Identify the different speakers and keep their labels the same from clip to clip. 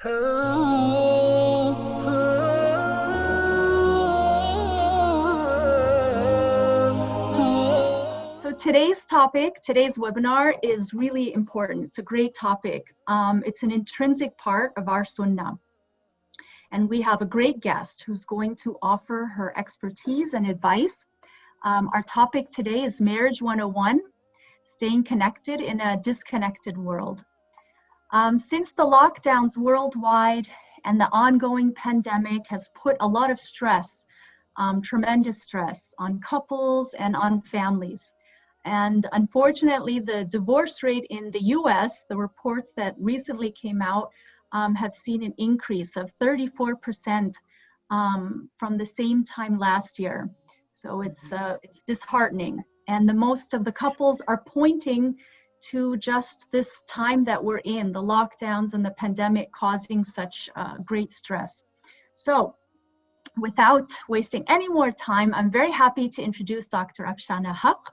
Speaker 1: So today's webinar is really important. It's a great topic. It's an intrinsic part of our Sunnah. And we have a great guest who's going to offer her expertise and advice. Our topic today is Marriage 101, Staying Connected in a Disconnected World. Since the lockdowns worldwide and the ongoing pandemic has put a lot of stress, tremendous stress on couples and on families. And unfortunately, the divorce rate in the US, the reports that recently came out, have seen an increase of 34% from the same time last year. So it's disheartening. And the most of the couples are pointing to just this time that we're in, the lockdowns and the pandemic causing such great stress. So without wasting any more time, I'm very happy to introduce Dr. Afshana Haque.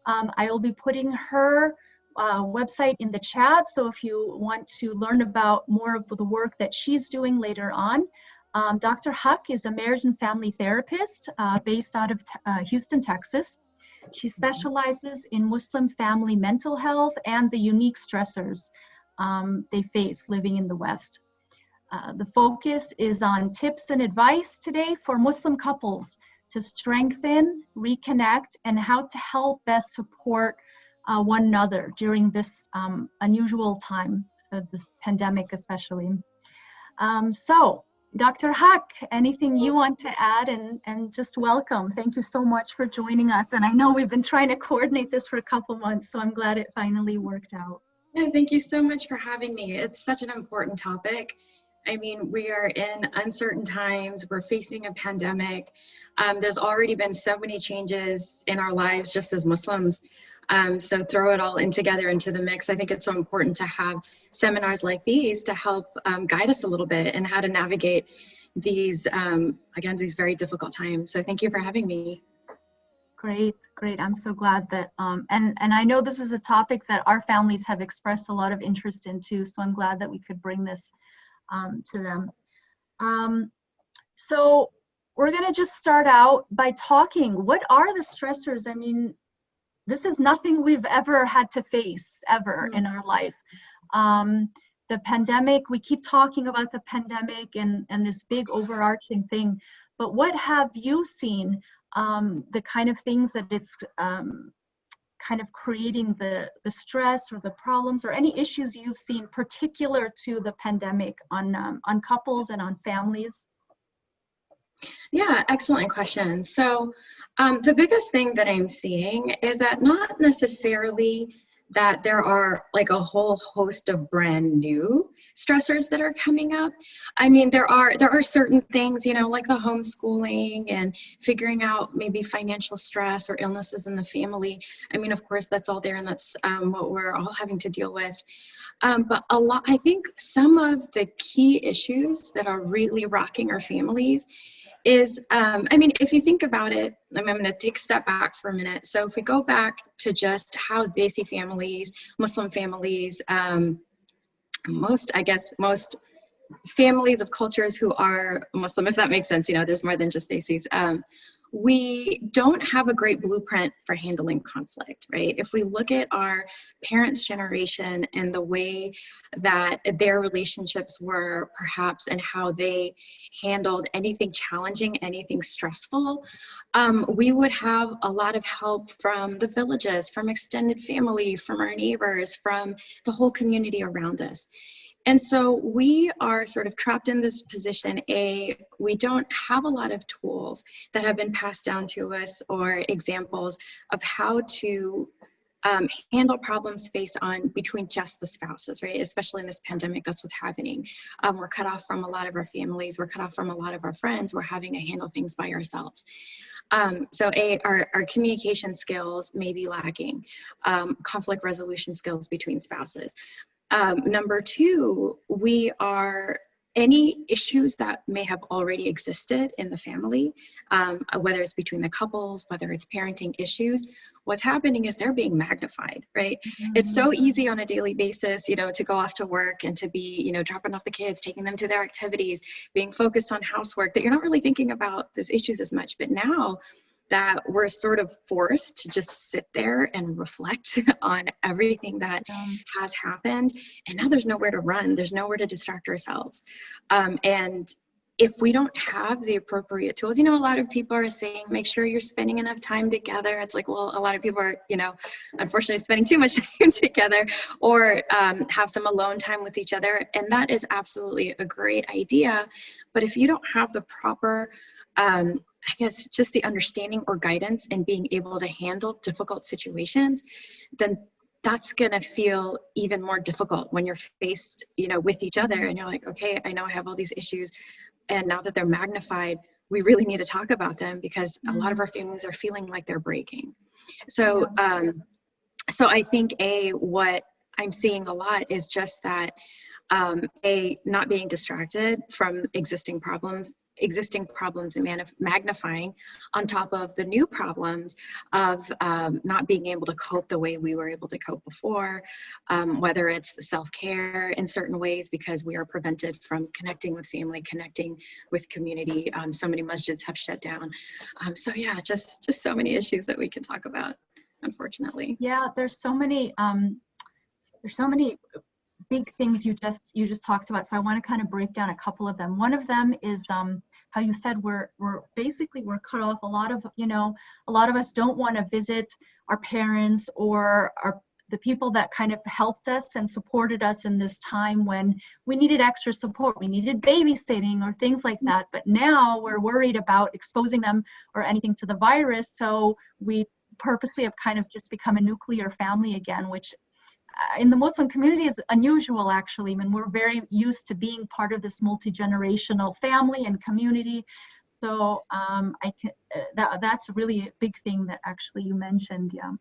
Speaker 1: I will be putting her website in the chat, so if you want to learn about more of the work that she's doing later on. Dr. Haque is a marriage and family therapist based out of Houston, Texas. She specializes in Muslim family mental health and the unique stressors they face living in the West. The focus is on tips and advice today for Muslim couples to strengthen, reconnect, and how to help best support one another during this unusual time of this pandemic especially. So, Dr. Haque, anything you want to add, and just welcome. Thank you so much for joining us. And I know we've been trying to coordinate this for a couple months, so I'm glad it finally worked out.
Speaker 2: No, thank you so much for having me. It's such an important topic. I mean, we are in uncertain times. We're facing a pandemic. There's already been so many changes in our lives just as Muslims. So throw it all in together into the mix. I think it's so important to have seminars like these to help guide us a little bit in how to navigate these, again, these very difficult times. So thank you for having me.
Speaker 1: Great. I'm so glad that, and I know this is a topic that our families have expressed a lot of interest in too, so I'm glad that we could bring this to them. So we're going to just start out by talking, what are the stressors? I mean, this is nothing we've ever had to face ever in our life. The pandemic, we keep talking about the pandemic and this big overarching thing, but what have you seen, the kind of things that it's kind of creating the stress or the problems or any issues you've seen particular to the pandemic on couples and on families?
Speaker 2: Yeah, excellent question. So the biggest thing that I'm seeing is that not necessarily that there are like a whole host of brand new stressors that are coming up. I mean, there are certain things, you know, like the homeschooling and figuring out maybe financial stress or illnesses in the family. I mean, of course, that's all there, and that's what we're all having to deal with. But I think some of the key issues that are really rocking our families is, I mean, if you think about it, I'm going to take a step back for a minute. So if we go back to just how they see families, Muslim families, most families of cultures who are Muslim, if that makes sense, you know, there's more than just Desis. We don't have a great blueprint for handling conflict, right? If we look at our parents' generation and the way that their relationships were perhaps and how they handled anything challenging, anything stressful, we would have a lot of help from the villages, from extended family, from our neighbors, from the whole community around us. And so we are sort of trapped in this position. We don't have a lot of tools that have been passed down to us or examples of how to handle problems faced between just the spouses, right? Especially in this pandemic, that's what's happening. We're cut off from a lot of our families. We're cut off from a lot of our friends. We're having to handle things by ourselves. So our communication skills may be lacking, conflict resolution skills between spouses. Number two, we are any issues that may have already existed in the family, whether it's between the couples, whether it's parenting issues, what's happening is they're being magnified, right? It's so easy on a daily basis, you know, to go off to work and to be, you know, dropping off the kids, taking them to their activities, being focused on housework, that you're not really thinking about those issues as much. But now that we're sort of forced to just sit there and reflect on everything that has happened, and now there's nowhere to run, there's nowhere to distract ourselves. And if we don't have the appropriate tools, you know, a lot of people are saying, make sure you're spending enough time together. It's like, well, a lot of people are, you know, unfortunately spending too much time together, or have some alone time with each other. And that is absolutely a great idea. But if you don't have the proper, I guess, just the understanding or guidance and being able to handle difficult situations, then that's going to feel even more difficult when you're faced, you know, with each other. And you're like, okay, I know I have all these issues. And now that they're magnified, we really need to talk about them, because a lot of our families are feeling like they're breaking. So, so I think what I'm seeing a lot is just that, not being distracted from existing problems and magnifying on top of the new problems of not being able to cope the way we were able to cope before, whether it's self-care in certain ways because we are prevented from connecting with family, connecting with community. So many masjids have shut down. So yeah, just so many issues that we can talk about, unfortunately.
Speaker 1: Yeah, there's so many big things you just talked about. So I want to kind of break down a couple of them. One of them is how you said we're cut off. A lot of us don't want to visit our parents or the people that kind of helped us and supported us in this time when we needed extra support. We needed babysitting or things like that. But now we're worried about exposing them or anything to the virus. So we purposely have kind of just become a nuclear family again, which in the Muslim community is unusual, actually. I mean, we're very used to being part of this multi-generational family and community. So that's really a big thing that actually you mentioned, yeah.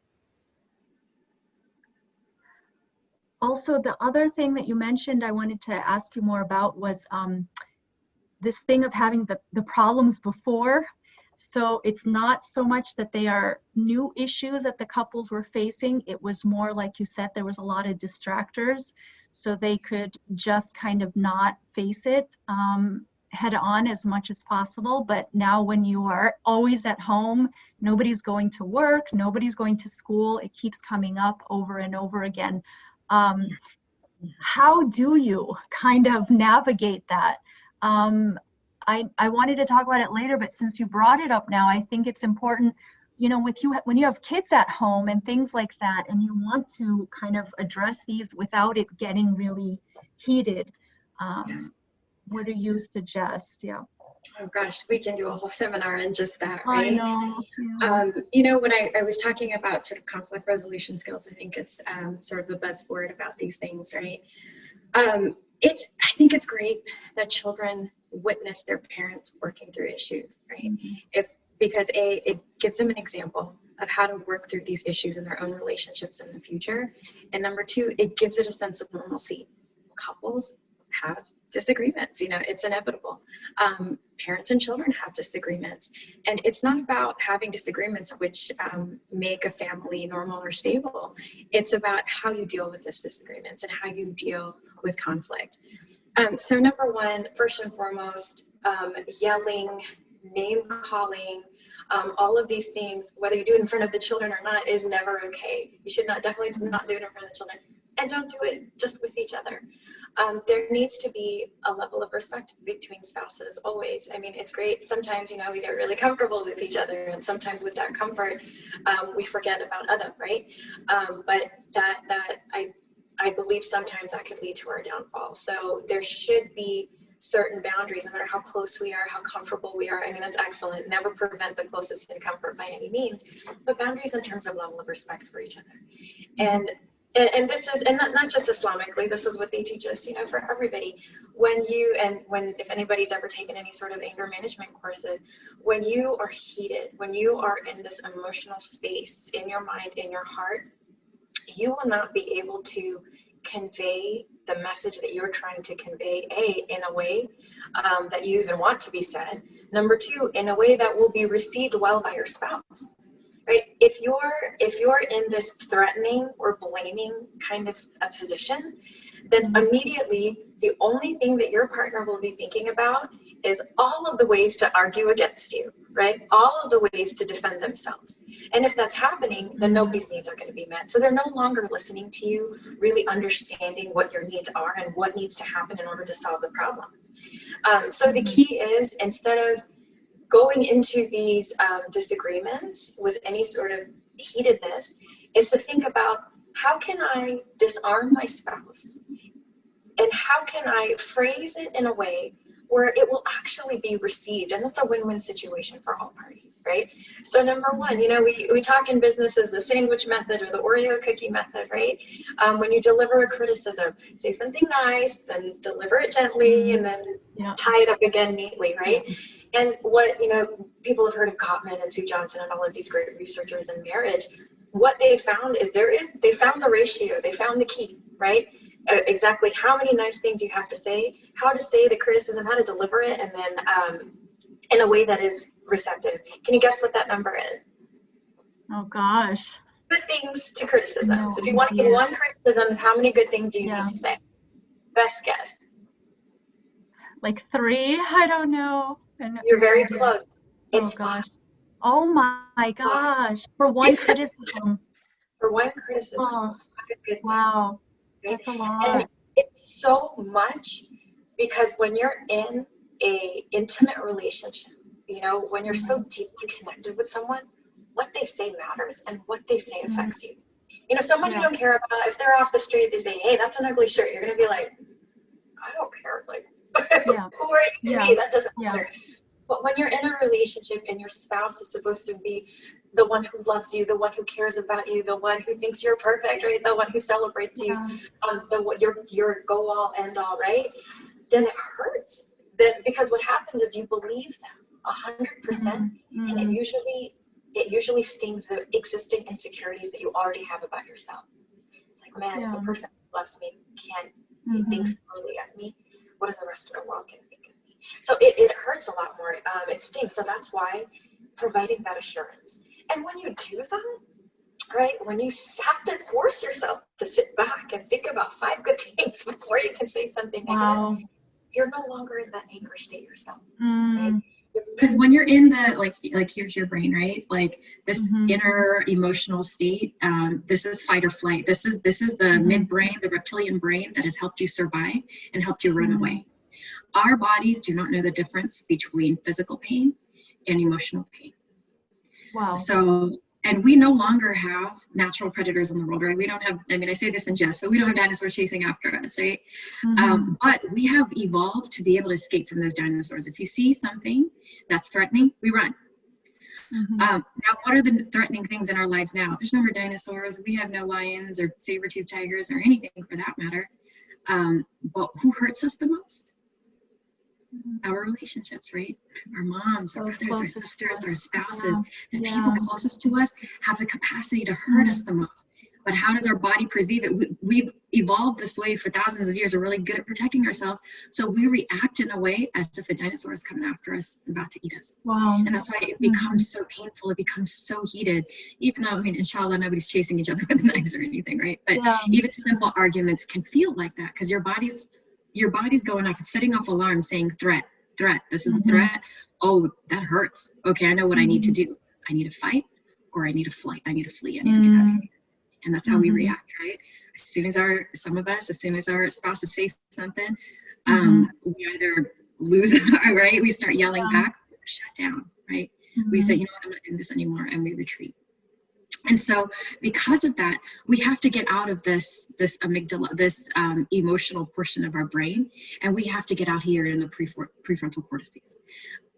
Speaker 1: Also, the other thing that you mentioned I wanted to ask you more about was this thing of having the problems before. So it's not so much that they are new issues that the couples were facing. It was more, like you said, there was a lot of distractors, so they could just kind of not face it head on as much as possible. But now when you are always at home, nobody's going to work, nobody's going to school, it keeps coming up over and over again. How do you kind of navigate that? I wanted to talk about it later, but since you brought it up now, I think it's important, you know, when you have kids at home and things like that, and you want to kind of address these without it getting really heated.
Speaker 2: Yes.
Speaker 1: What do you suggest? Yeah.
Speaker 2: Oh gosh, we can do a whole seminar on just that, right?
Speaker 1: I know. Yeah.
Speaker 2: You know, when I was talking about sort of conflict resolution skills, I think it's sort of the buzzword about these things, right? I think it's great that children witness their parents working through issues, right?
Speaker 1: Mm-hmm.
Speaker 2: Because it gives them an example of how to work through these issues in their own relationships in the future. And number two, it gives it a sense of normalcy. Couples have disagreements, you know, it's inevitable. Parents and children have disagreements. And it's not about having disagreements which make a family normal or stable. It's about how you deal with these disagreements and how you deal with conflict. So number one, first and foremost, yelling, name calling, all of these things, whether you do it in front of the children or not, is never okay. You should definitely not do it in front of the children. And don't do it just with each other. There needs to be a level of respect between spouses, always. I mean, it's great. Sometimes, you know, we get really comfortable with each other, and sometimes with that comfort, we forget about others, right? But I believe sometimes that could lead to our downfall. So there should be certain boundaries, no matter how close we are, how comfortable we are. I mean, that's excellent. Never prevent the closest in comfort by any means, but boundaries in terms of level of respect for each other. And this is, and not just Islamically, this is what they teach us, you know, for everybody. If anybody's ever taken any sort of anger management courses, when you are heated, when you are in this emotional space in your mind, in your heart, you will not be able to convey the message that you're trying to convey, in a way that you even want to be said. Number two, in a way that will be received well by your spouse, right? If you're in this threatening or blaming kind of a position, then immediately the only thing that your partner will be thinking about is all of the ways to argue against you, right? All of the ways to defend themselves. And if that's happening, then nobody's needs are going to be met. So they're no longer listening to you, really understanding what your needs are and what needs to happen in order to solve the problem. So the key is, instead of going into these disagreements with any sort of heatedness, is to think about, how can I disarm my spouse? And how can I phrase it in a way where it will actually be received? And that's a win-win situation for all parties, right? So number one, we talk in business as the sandwich method or the Oreo cookie method, right? When you deliver a criticism, say something nice, then deliver it gently, and then tie it up again neatly, right? And what, people have heard of Gottman and Sue Johnson and all of these great researchers in marriage. What they found is they found the ratio, they found the key, right? Exactly how many nice things you have to say, how to say the criticism, how to deliver it, and then in a way that is receptive. Can you guess what that number is?
Speaker 1: Oh gosh.
Speaker 2: Good things to criticism. So if you want to give one criticism, how many good things do you need to say? Best guess.
Speaker 1: Like 3? I don't know.
Speaker 2: You're very close. It's
Speaker 1: gosh. Oh my gosh. For one criticism.
Speaker 2: For one criticism.
Speaker 1: Oh, wow. That's a lot.
Speaker 2: And it's so much, because when you're in a intimate relationship, when you're so deeply connected with someone, what they say matters, and what they say affects you. Someone you don't care about, if they're off the street, they say, hey, that's an ugly shirt. You're going to be like, I don't care. Like, who are you to me? That doesn't matter. But when you're in a relationship and your spouse is supposed to be the one who loves you, the one who cares about you, the one who thinks you're perfect, right? The one who celebrates you, your go all end all, right? Then it hurts. Then, because what happens is you believe them 100%, and it usually stings the existing insecurities that you already have about yourself. It's like, man, if a person who loves me he thinks poorly of me, what does the rest of the world can think of me? So it hurts a lot more. It stings. So that's why providing that assurance. And when you do that, right, when you have to force yourself to sit back and think about 5 good things before you can say something negative, you're no longer in that anger state yourself, right?
Speaker 3: Because when you're in the, like here's your brain, right? Like this inner emotional state, this is fight or flight. This is the midbrain, the reptilian brain that has helped you survive and helped you run away. Our bodies do not know the difference between physical pain and emotional pain.
Speaker 1: Wow.
Speaker 3: So, and we no longer have natural predators in the world, right? We don't have, I say this in jest, but we don't have dinosaurs chasing after us, right? But we have evolved to be able to escape from those dinosaurs. If you see something that's threatening, we run. Now, what are the threatening things in our lives now? There's no more dinosaurs. We have no lions or saber-toothed tigers or anything for that matter. But who hurts us the most? Our relationships, right? Our moms, our brothers, our sisters, our spouses. The people closest to us have the capacity to hurt us the most. But how does our body perceive it? We've evolved this way for thousands of years. We're really good at protecting ourselves. So we react in a way as if a dinosaur is coming after us, about to eat us.
Speaker 1: Wow.
Speaker 3: And that's why it becomes so painful. It becomes so heated. Even though, inshallah, nobody's chasing each other with knives or anything, right? But even simple arguments can feel like that, because your body's going off. It's setting off alarms saying threat. This is a threat. Oh, that hurts. Okay, I know what I need to do. I need to fight, or I need to flight. I need to flee. I need to get out of here. And that's how we react, right? As soon as our spouses say something, we either lose, right? We start yelling back, shut down, right? We say, you know what, I'm not doing this anymore, and we retreat. And so because of that, we have to get out of this amygdala, this emotional portion of our brain, and we have to get out here in the prefrontal cortices.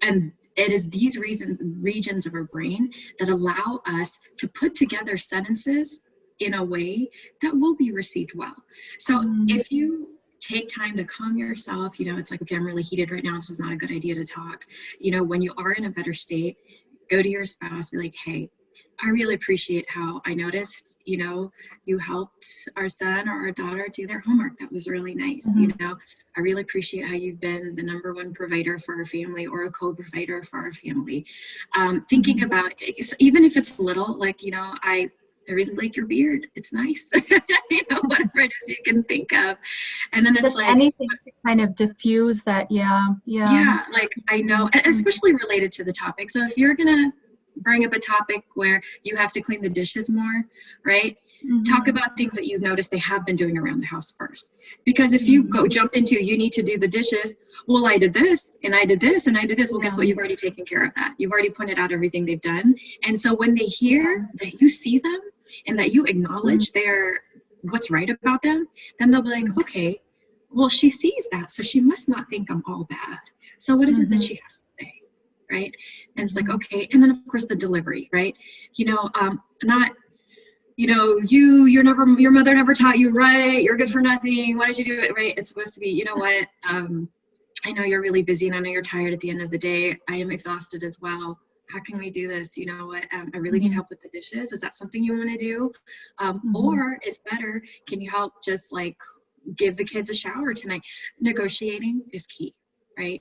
Speaker 3: And it is these regions of our brain that allow us to put together sentences in a way that will be received well. So if you take time to calm yourself, it's like, okay, I'm really heated right now. This is not a good idea to talk. When you are in a better state, go to your spouse, be like, hey, I really appreciate how I noticed, you know, you helped our son or our daughter do their homework. That was really nice.
Speaker 1: Mm-hmm.
Speaker 3: You know, I really appreciate how you've been the #1 provider for our family, or a co-provider for our family. Thinking
Speaker 1: Mm-hmm.
Speaker 3: about, even if it's little, like, you know, I really like your beard. It's nice. You know, whatever it is you can think of. And then it's
Speaker 1: Just
Speaker 3: like
Speaker 1: anything to kind of diffuse that. Yeah.
Speaker 3: yeah, like I know, and especially related to the topic. So if you're gonna bring up a topic where you have to clean the dishes more, right? Talk about things that you've noticed they have been doing around the house first. Because if you go jump into, you need to do the dishes, well, I did this and I did this and I did this. Well, guess what? You've already taken care of that. You've already pointed out everything they've done. And so when they hear that you see them and that you acknowledge their what's right about them, then they'll be like, okay, well, she sees that, so she must not think I'm all bad. So what is it that she has to say, right? And it's like, okay. And then of course the delivery, right? You know, not, you know, your mother never taught you right, you're good for nothing, why did you do it, right? It's supposed to be, you know what, I know you're really busy and I know you're tired at the end of the day. I am exhausted as well. How can we do this? You know what, I really need help with the dishes. Is that something you want to do? Or if better, can you help just like give the kids a shower tonight? Negotiating is key, right?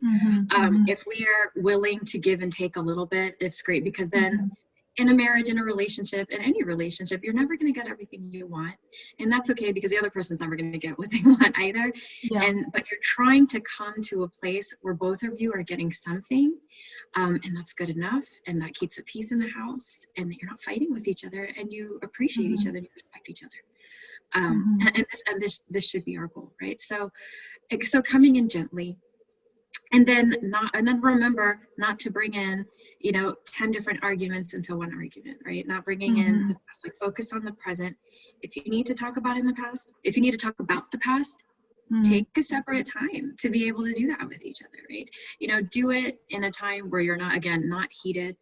Speaker 3: If we are willing to give and take a little bit, it's great, because then in a marriage, in a relationship, in any relationship, you're never going to get everything you want, and that's okay, because the other person's never going to get what they want either. But you're trying to come to a place where both of you are getting something, and that's good enough, and that keeps a peace in the house, and that you're not fighting with each other, and you appreciate each other and you respect each other. And this should be our goal, right? So coming in gently, and then remember not to bring in, you know, 10 different arguments into one argument, right? Not bringing in the past, like focus on the present. If you need to talk about in the past, if you need to talk about the past, take a separate time to be able to do that with each other, right? You know, do it in a time where you're not heated,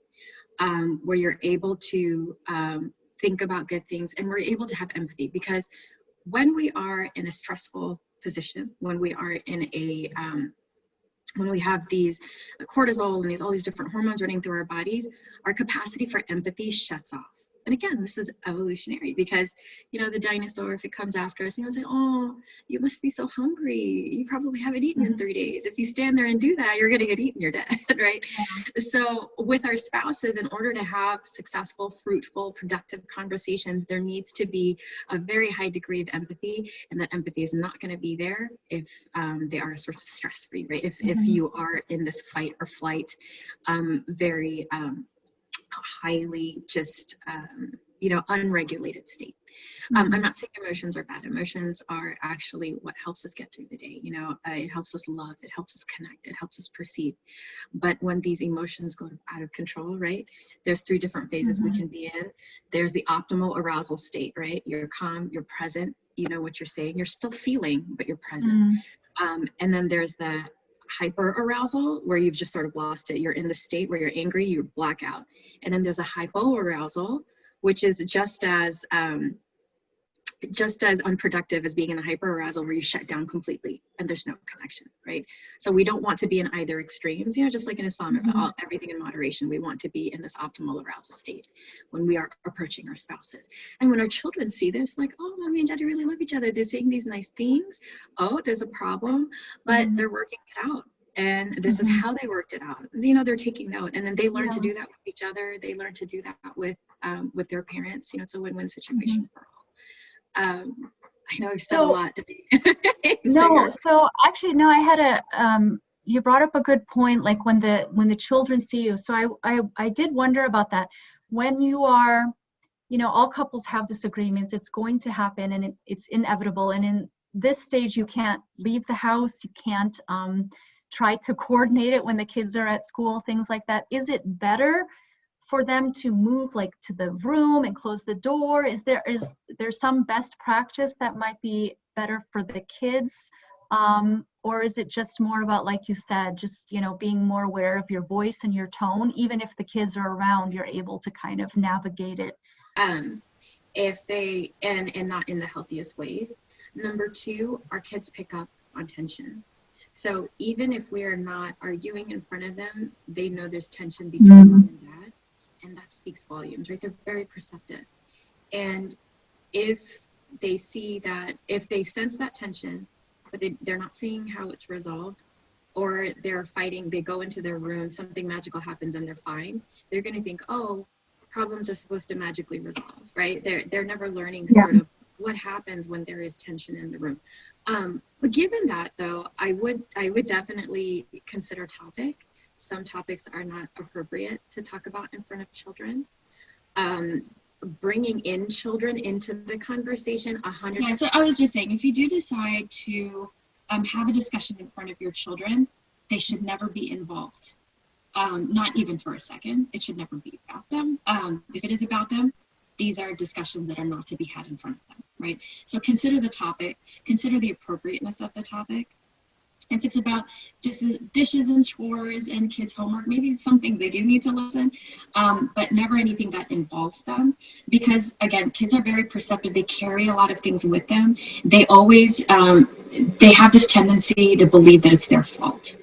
Speaker 3: where you're able to think about good things, and we're able to have empathy. Because when we are in a stressful position, when we are in a when we have these cortisol and all these different hormones running through our bodies, our capacity for empathy shuts off. And again, this is evolutionary, because, you know, the dinosaur, if it comes after us, you know, say, oh, you must be so hungry. You probably haven't eaten in 3 days. If you stand there and do that, you're going to get eaten, you're dead, right? So with our spouses, in order to have successful, fruitful, productive conversations, there needs to be a very high degree of empathy, and that empathy is not going to be there if they are sorts of stress-free, right? If you are in this fight or flight, very highly just you know, unregulated state. I'm not saying emotions are bad. Emotions are actually what helps us get through the day. You know, it helps us love, it helps us connect, it helps us perceive. But when these emotions go out of control, right, there's 3 different phases we can be in. There's the optimal arousal state, right? You're calm, you're present, you know what you're saying, you're still feeling, but you're present. And then there's the hyper arousal, where you've just sort of lost it. You're in the state where you're angry, you black out. And then there's a hypo arousal, which is just as unproductive as being in a hyper arousal, where you shut down completely and there's no connection, right? So we don't want to be in either extremes, you know, just like in Islam, everything in moderation. We want to be in this optimal arousal state when we are approaching our spouses. And when our children see this, like, oh, mommy and daddy really love each other, they're saying these nice things, oh, there's a problem, but they're working it out. And this is how they worked it out. You know, they're taking note, and then they learn to do that with each other. They learn to do that with their parents. You know, it's a win-win situation for all. I know I've said a lot today.
Speaker 1: So actually, no, I had you brought up a good point, like when the children see you. So I did wonder about that. When you are, you know, all couples have disagreements. It's going to happen, and it's inevitable. And in this stage, you can't leave the house. You can't try to coordinate it when the kids are at school, things like that. Is it better for them to move like to the room and close the door? Is there some best practice that might be better for the kids? Or is it just more about, like you said, just, you know, being more aware of your voice and your tone? Even if the kids are around, you're able to kind of navigate it.
Speaker 2: If they, and not in the healthiest ways. Number 2, our kids pick up on tension. So even if we are not arguing in front of them, they know there's tension between mom and dad. And that speaks volumes, right? They're very perceptive. And if they see that, if they sense that tension, but they're not seeing how it's resolved, or they're fighting, they go into their room, something magical happens and they're fine, they're going to think, oh, problems are supposed to magically resolve, right? They're never learning sort of what happens when there is tension in the room. But given that, though, I would definitely consider topic. Some topics are not appropriate to talk about in front of children. Bringing in children into the conversation, 100%.
Speaker 3: Yeah, so I was just saying, if you do decide to have a discussion in front of your children, they should never be involved. Not even for a second. It should never be about them. If it is about them, these are discussions that are not to be had in front of them, right? So consider the topic, consider the appropriateness of the topic. If it's about just dishes and chores and kids' homework, maybe some things they do need to listen, but never anything that involves them. Because again, kids are very perceptive. They carry a lot of things with them. They always, they have this tendency to believe that it's their fault.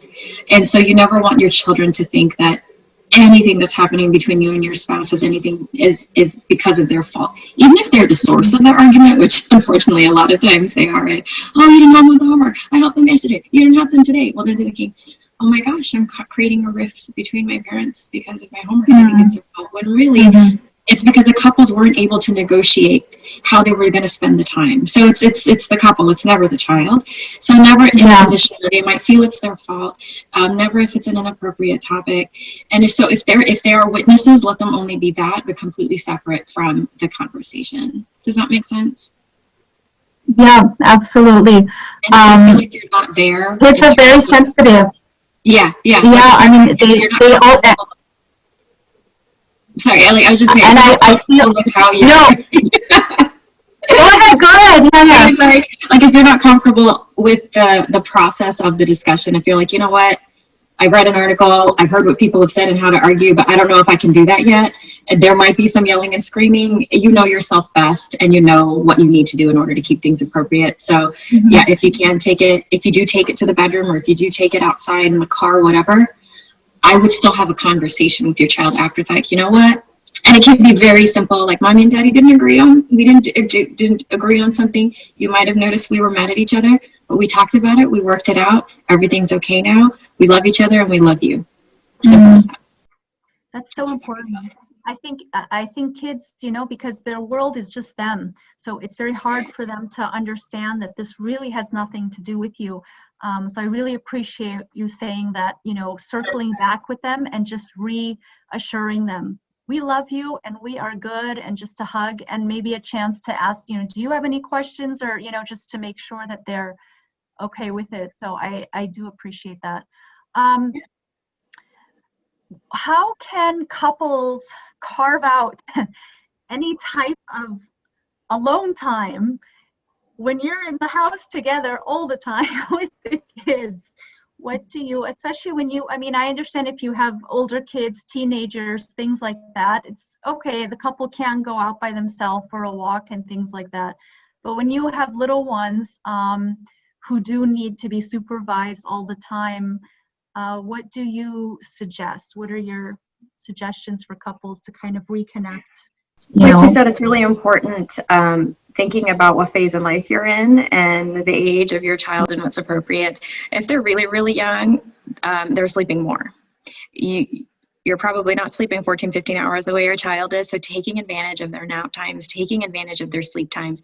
Speaker 3: And so you never want your children to think that anything that's happening between you and your spouse is because of their fault. Even if they're the source of the argument, which unfortunately a lot of times they are, right? Oh, you didn't help them with the homework. I helped them yesterday. You didn't help them today. Well, then they're thinking, oh my gosh, I'm creating a rift between my parents because of my homework. I think it's their fault. When really, it's because the couples weren't able to negotiate how they were going to spend the time. So it's the couple, it's never the child. So never in a position where they might feel it's their fault. Never if it's an inappropriate topic. And if they are witnesses, let them only be that, but completely separate from the conversation. Does that make sense?
Speaker 1: Yeah, absolutely.
Speaker 3: And if you feel like you're not there,
Speaker 1: Kids are very sensitive.
Speaker 3: Yeah.
Speaker 1: Yeah, I mean, they all.
Speaker 3: Sorry, Ellie, I was just saying.
Speaker 1: And I feel
Speaker 3: like how you.
Speaker 1: No. Go ahead. Yeah.
Speaker 3: Sorry. Like if you're not comfortable with the process of the discussion, if you're like, you know what, I've read an article, I've heard what people have said and how to argue, but I don't know if I can do that yet. And there might be some yelling and screaming. You know yourself best, and you know what you need to do in order to keep things appropriate. So yeah, if you can take it, if you do take it to the bedroom, or if you do take it outside in the car, whatever, I would still have a conversation with your child after that. You know what? And it can be very simple, like mommy and daddy didn't agree on something. You might have noticed we were mad at each other, but we talked about it. We worked it out. Everything's okay now. We love each other and we love you. Simple as that.
Speaker 1: That's so important. I think kids, because their world is just them. So it's very hard for them to understand that this really has nothing to do with you. So I really appreciate you saying that, circling back with them and just reassuring them, we love you and we are good, and just a hug and maybe a chance to ask, do you have any questions, or, just to make sure that they're okay with it. So I do appreciate that. How can couples carve out any type of alone time when you're in the house together all the time with the kids? What do you, especially when I understand if you have older kids, teenagers, things like that, it's okay, the couple can go out by themselves for a walk and things like that. But when you have little ones who do need to be supervised all the time, what do you suggest? What are your suggestions for couples to kind of reconnect?
Speaker 4: Like you said, it's really important thinking about what phase in life you're in and the age of your child and what's appropriate. If they're really, really young, they're sleeping more. You're probably not sleeping 14, 15 hours the way your child is. So taking advantage of their nap times, taking advantage of their sleep times.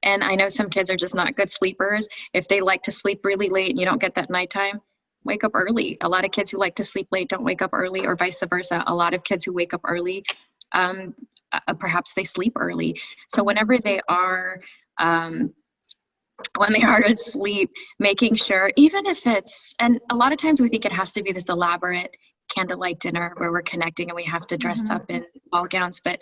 Speaker 4: And I know some kids are just not good sleepers. If they like to sleep really late and you don't get that nighttime, wake up early. A lot of kids who like to sleep late don't wake up early, or vice versa. A lot of kids who wake up early, perhaps they sleep early. So whenever they are asleep, making sure, even if it's, and a lot of times we think it has to be this elaborate candlelight dinner where we're connecting and we have to dress up in ball gowns, but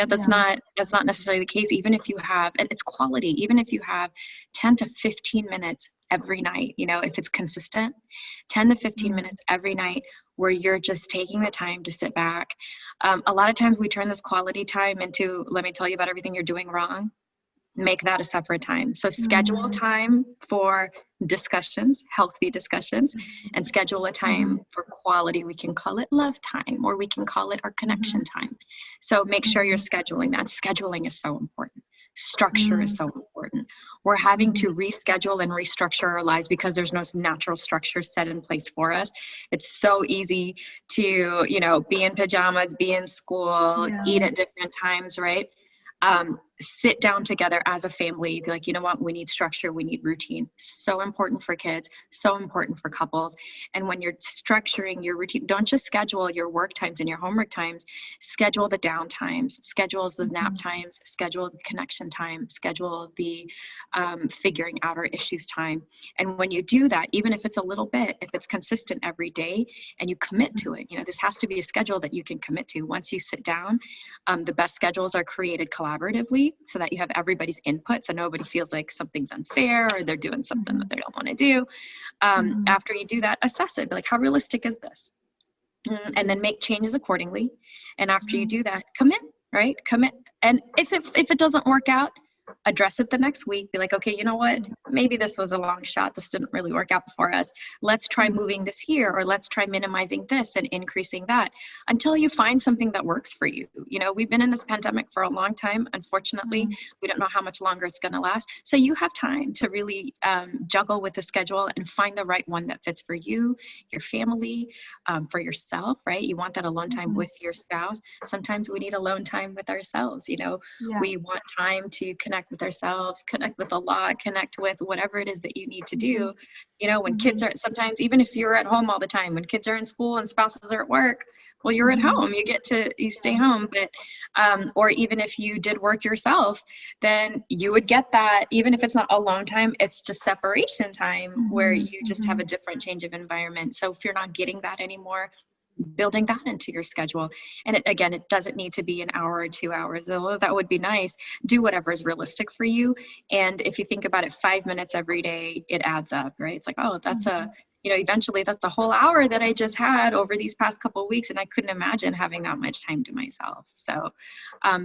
Speaker 4: that's not necessarily the case. Even if you have, and it's quality, even if you have 10 to 15 minutes every night, if it's consistent, 10 to 15 minutes every night where you're just taking the time to sit back. A lot of times we turn this quality time into, let me tell you about everything you're doing wrong. make that a separate time. So schedule time for discussions, healthy discussions, and schedule a time for quality. We can call it love time, or we can call it our connection time. So make sure you're scheduling that. Scheduling is so important. Structure is so important. We're having to reschedule and restructure our lives because there's no natural structure set in place for us. It's so easy to, you know, be in pajamas, be in school, eat at different times, right? Sit down together as a family, be like, you know what, we need structure, we need routine. So important for kids, so important for couples. And when you're structuring your routine, don't just schedule your work times and your homework times, schedule the down times, schedule the nap times, schedule the connection time, schedule the figuring out our issues time. And when you do that, even if it's a little bit, if it's consistent every day and you commit to it, you know, this has to be a schedule that you can commit to. Once you sit down, the best schedules are created collaboratively, so that you have everybody's input, so nobody feels like something's unfair or they're doing something that they don't want to do. After you do that, assess it. Be like, how realistic is this? And then make changes accordingly. And after you do that, commit, right? Commit. And if it doesn't work out, address it the next week. Be like, okay, you know what? Maybe this was a long shot. This didn't really work out for us. Let's try moving this here, or let's try minimizing this and increasing that until you find something that works for you. You know, we've been in this pandemic for a long time. Unfortunately, we don't know how much longer it's going to last. So you have time to really juggle with the schedule and find the right one that fits for you, your family, for yourself, right? You want that alone time with your spouse. Sometimes we need alone time with ourselves. You know, we want time to connect with ourselves, connect with Allah, connect with whatever it is that you need to do. You know, when kids are, sometimes even if you're at home all the time, when kids are in school and spouses are at work, well, you're at home, you stay home. But or even if you did work yourself, then you would get that, even if it's not alone time, it's just separation time where you just have a different change of environment. So if you're not getting that anymore, building that into your schedule. And it doesn't need to be an hour or 2 hours, although that would be nice. Do whatever is realistic for you. And if you think about it, 5 minutes every day, it adds up, right? It's like, oh, that's eventually that's a whole hour that I just had over these past couple of weeks. And I couldn't imagine having that much time to myself. So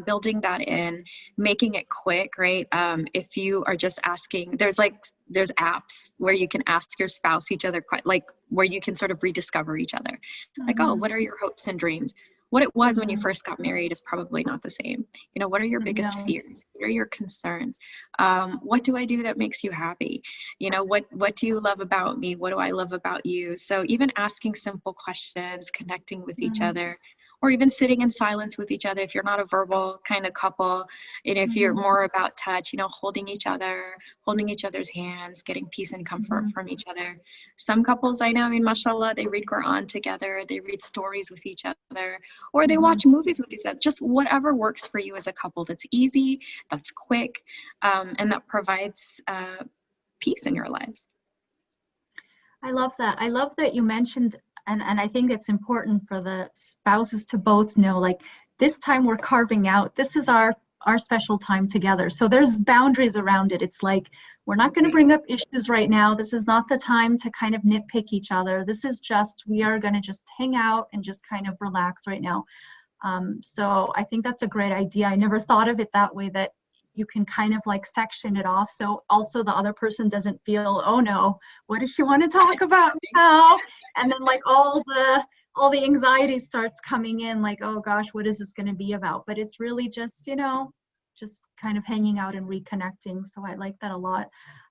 Speaker 4: building that in, making it quick, right? If you are just asking, there's apps where you can ask your spouse each other, like where you can sort of rediscover each other. Like, oh, what are your hopes and dreams? What it was when you first got married is probably not the same. You know, what are your biggest fears? What are your concerns? What do I do that makes you happy? You know, what do you love about me? What do I love about you? So even asking simple questions, connecting with each other, or even sitting in silence with each other if you're not a verbal kind of couple, and if you're more about touch, you know, holding each other's hands, getting peace and comfort from each other. Some couples I know, I mean, mashallah, they read Quran together, they read stories with each other, or they watch movies with each other. Just whatever works for you as a couple, that's easy, that's quick, and that provides peace in your lives.
Speaker 1: I love that. I love that you mentioned, and I think it's important for the spouses to both know, like, this time we're carving out, this is our special time together. So there's boundaries around it. It's like, we're not going to bring up issues right now. This is not the time to kind of nitpick each other. This is just, we are going to just hang out and just kind of relax right now. So I think that's a great idea. I never thought of it that way, that you can kind of like section it off. So also the other person doesn't feel, oh no, what does she want to talk about now? And then like all the anxiety starts coming in, like, oh gosh, what is this going to be about? But it's really just, you know, just kind of hanging out and reconnecting. So I like that a lot.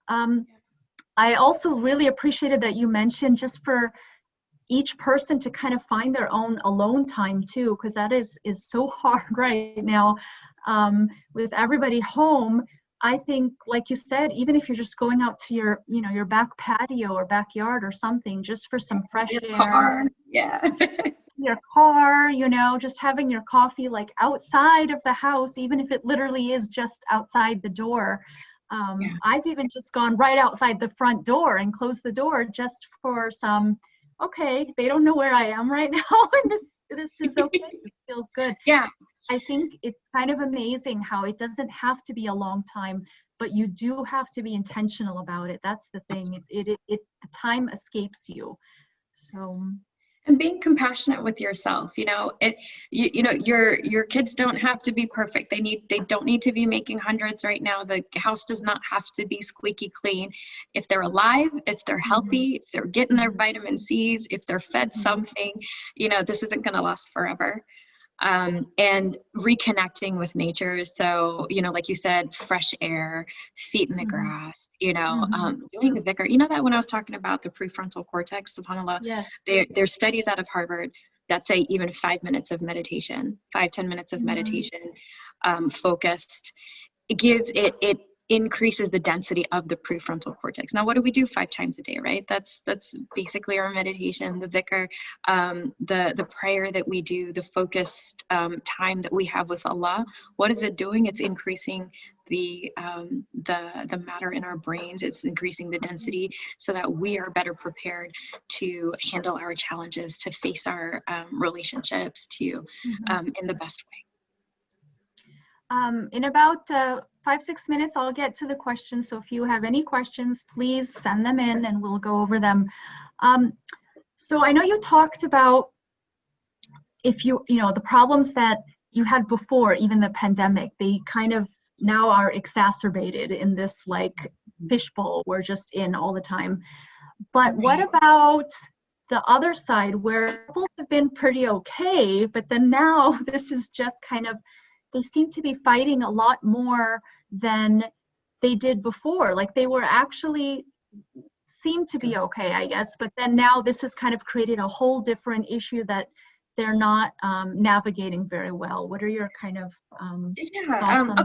Speaker 1: I also really appreciated that you mentioned just for each person to kind of find their own alone time too, because that is so hard right now. With everybody home, I think, like you said, even if you're just going out to your, you know, your back patio or backyard or something, just for some fresh air. Your car, you know, just having your coffee like outside of the house, even if it literally is just outside the door. I've even just gone right outside the front door and closed the door just for some, okay, they don't know where I am right now, and this is okay. It feels good. I think it's kind of amazing how it doesn't have to be a long time, but you do have to be intentional about it. That's the thing. The time escapes you. So.
Speaker 4: And being compassionate with yourself, your kids don't have to be perfect. They don't need to be making hundreds right now. The house does not have to be squeaky clean. If they're alive, if they're healthy, if they're getting their vitamin C's, if they're fed something, this isn't going to last forever. And reconnecting with nature. So, like you said, fresh air, feet in the grass, doing the Vicar. That when I was talking about the prefrontal cortex, subhanAllah,
Speaker 1: Yes.
Speaker 4: There's studies out of Harvard that say even 5 minutes of meditation, 5-10 minutes of meditation, focused, it increases the density of the prefrontal cortex. Now, what do we do 5 times a day, right? That's basically our meditation, the dhikr, the prayer that we do, the focused time that we have with Allah. What is it doing? It's increasing the matter in our brains. It's increasing the density so that we are better prepared to handle our challenges, to face our relationships, in the best way.
Speaker 1: In about 5-6 minutes, I'll get to the questions. So if you have any questions, please send them in and we'll go over them. So I know you talked about the problems that you had before, even the pandemic, they kind of now are exacerbated in this like fishbowl we're just in all the time. But what about the other side where people have been pretty okay, but then now this is just kind of, they seem to be fighting a lot more than they did before. Like they were actually seemed to be okay, I guess, but then now this has kind of created a whole different issue that they're not navigating very well. What are your kind of thoughts on
Speaker 4: a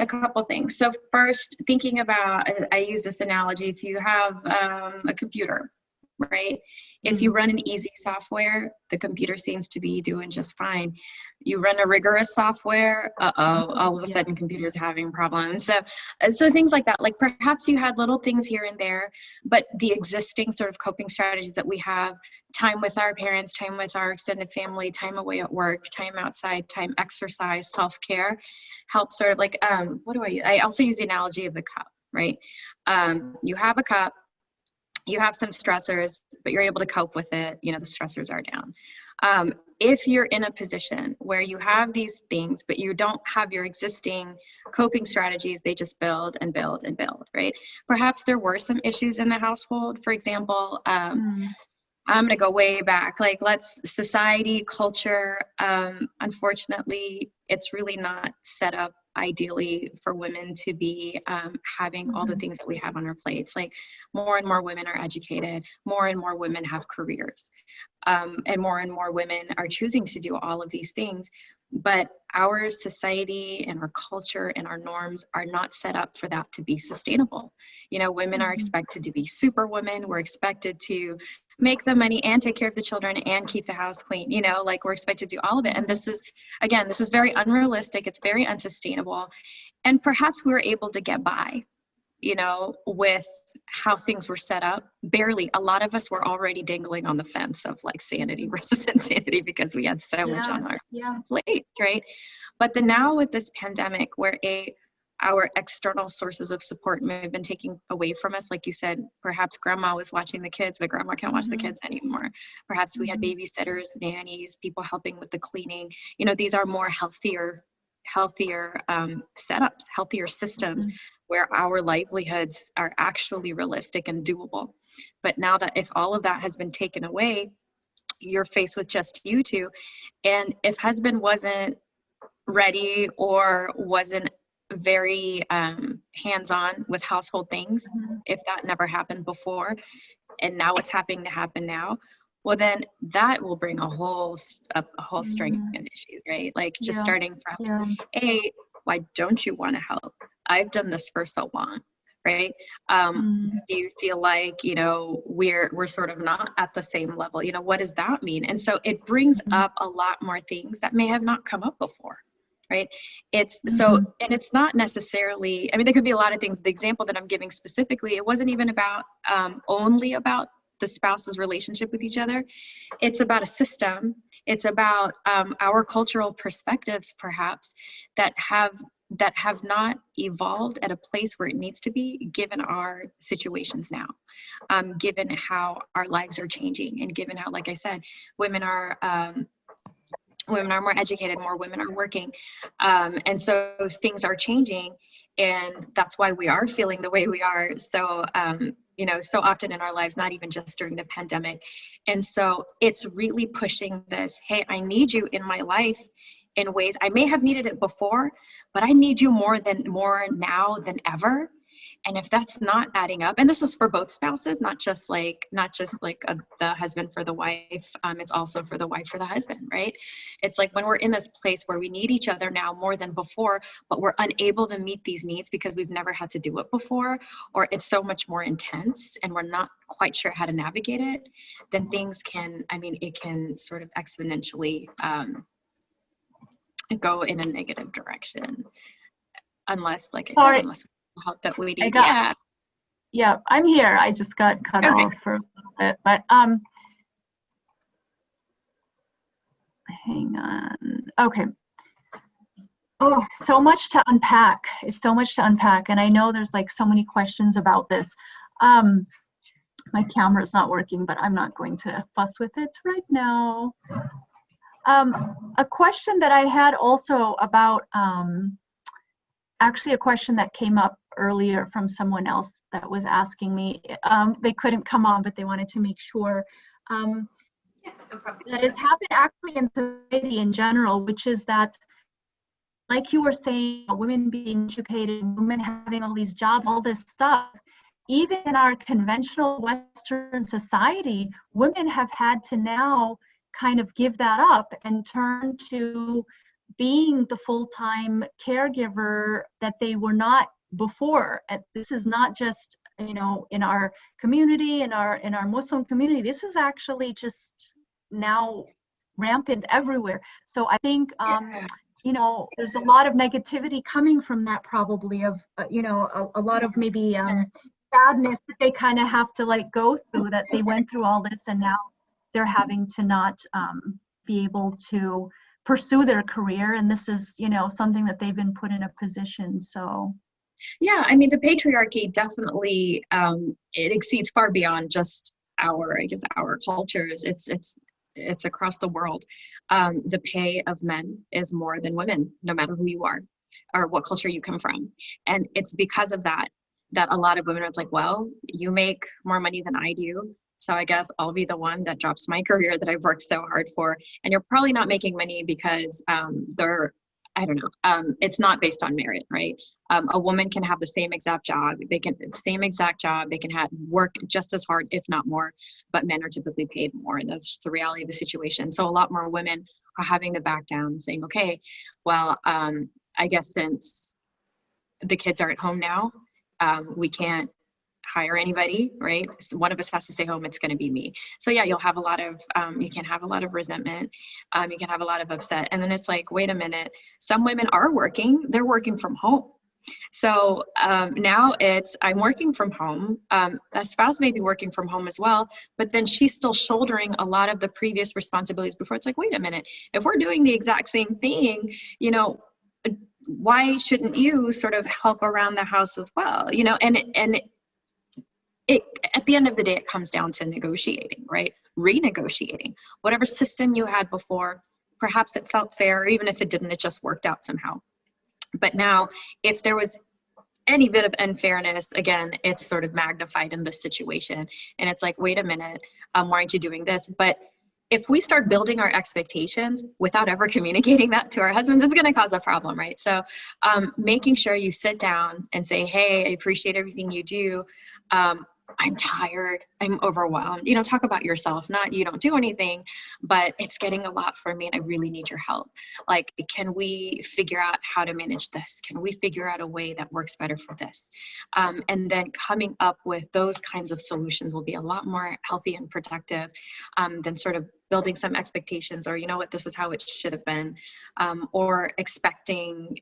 Speaker 4: couple things. So first, thinking about, I use this analogy to have a computer, right? If you run an easy software, the computer seems to be doing just fine. You run a rigorous software, all of a sudden computers having problems. So things like that, like perhaps you had little things here and there, but the existing sort of coping strategies that we have, time with our parents, time with our extended family, time away at work, time outside, time exercise, self-care, help sort of like, I also use the analogy of the cup, right? You have a cup, you have some stressors, but you're able to cope with it. The stressors are down. If you're in a position where you have these things, but you don't have your existing coping strategies, they just build and build and build, right? Perhaps there were some issues in the household. For example, I'm going to go way back, like society, culture. Unfortunately, it's really not set up ideally for women to be having all the things that we have on our plates. Like more and more women are educated, more and more women have careers, and more women are choosing to do all of these things. But our society and our culture and our norms are not set up for that to be sustainable. Women are expected to be superwomen. We're expected to make the money and take care of the children and keep the house clean, like we're expected to do all of it. And this is very unrealistic. It's very unsustainable. And perhaps we were able to get by, with how things were set up. Barely. A lot of us were already dangling on the fence of like sanity versus insanity because we had so much on our plate, right? But then now with this pandemic where our external sources of support may have been taken away from us. Like you said, perhaps grandma was watching the kids, but grandma can't watch the kids anymore. Perhaps we had babysitters, nannies, people helping with the cleaning. These are more healthier setups, healthier systems where our livelihoods are actually realistic and doable. But now that if all of that has been taken away, you're faced with just you two. And if husband wasn't ready or wasn't very hands-on with household things, if that never happened before and now it's happening to happen now, well then that will bring a whole string of issues, right? Like just starting from why don't you want to help? I've done this for so long, right? Do you feel like we're sort of not at the same level? What does that mean? And so it brings up a lot more things that may have not come up before. Right. It's so, and it's not necessarily, there could be a lot of things. The example that I'm giving specifically, it wasn't even about only about the spouse's relationship with each other. It's about a system. It's about our cultural perspectives, perhaps, that have that have not evolved at a place where it needs to be, given our situations now, given how our lives are changing, and given how, like I said, women are more educated, more women are working, and so things are changing, and that's why we are feeling the way we are. So so often in our lives, not even just during the pandemic. And so it's really pushing this, hey, I need you in my life in ways I may have needed it before, but I need you more now than ever. And if that's not adding up, and this is for both spouses, not just like the husband for the wife, it's also for the wife for the husband, right? It's like when we're in this place where we need each other now more than before, but we're unable to meet these needs because we've never had to do it before, or it's so much more intense and we're not quite sure how to navigate it, then things can, it can sort of exponentially go in a negative direction, unless, like I said, unless we help that we need.
Speaker 1: Yeah, I'm here. I just got cut off for a little bit, but hang on. Okay. Oh, so much to unpack. It's so much to unpack, and I know there's like so many questions about this. My camera's not working, but I'm not going to fuss with it right now. A question that I had also about, actually a question that came up earlier from someone else that was asking me, they couldn't come on, but they wanted to make sure, that has happened actually in society in general, which is that, like you were saying, women being educated, women having all these jobs, all this stuff, even in our conventional Western society, women have had to now kind of give that up and turn to being the full-time caregiver that they were not before. And this is not just, in our community, in our Muslim community, this is actually just now rampant everywhere. So I think, there's a lot of negativity coming from that, probably, of, a lot of maybe sadness that they kind of have to like go through, that they went through all this and now they're having to not be able to pursue their career, and this is something that they've been put in a position. So
Speaker 4: yeah, the patriarchy definitely it exceeds far beyond just our cultures. It's across the world. The pay of men is more than women, no matter who you are or what culture you come from, and it's because of that a lot of women are like, well, you make more money than I do, so I guess I'll be the one that drops my career that I've worked so hard for. And you're probably not making money because it's not based on merit, right? A woman can have the same exact job. They can work just as hard, if not more, but men are typically paid more. And that's just the reality of the situation. So a lot more women are having to back down, saying, okay, well, I guess since the kids are at home now, we can't hire anybody, right? So one of us has to stay home. It's going to be me. So yeah, you'll have a lot of, you can have a lot of resentment. You can have a lot of upset. And then it's like, wait a minute, some women are working, they're working from home. So now I'm working from home. A spouse may be working from home as well, but then she's still shouldering a lot of the previous responsibilities before. It's like, wait a minute, if we're doing the exact same thing, why shouldn't you sort of help around the house as well? And at the end of the day, it comes down to negotiating, right? Renegotiating whatever system you had before. Perhaps it felt fair, or even if it didn't, it just worked out somehow. But now, if there was any bit of unfairness, again, it's sort of magnified in this situation. And it's like, wait a minute, why aren't you doing this? But if we start building our expectations without ever communicating that to our husbands, it's going to cause a problem, right? So making sure you sit down and say, hey, I appreciate everything you do. I'm tired, I'm overwhelmed. Talk about yourself, not you don't do anything, but it's getting a lot for me and I really need your help. Like, can we figure out how to manage this? Can we figure out a way that works better for this? And then coming up with those kinds of solutions will be a lot more healthy and productive than sort of building some expectations, or this is how it should have been, or expecting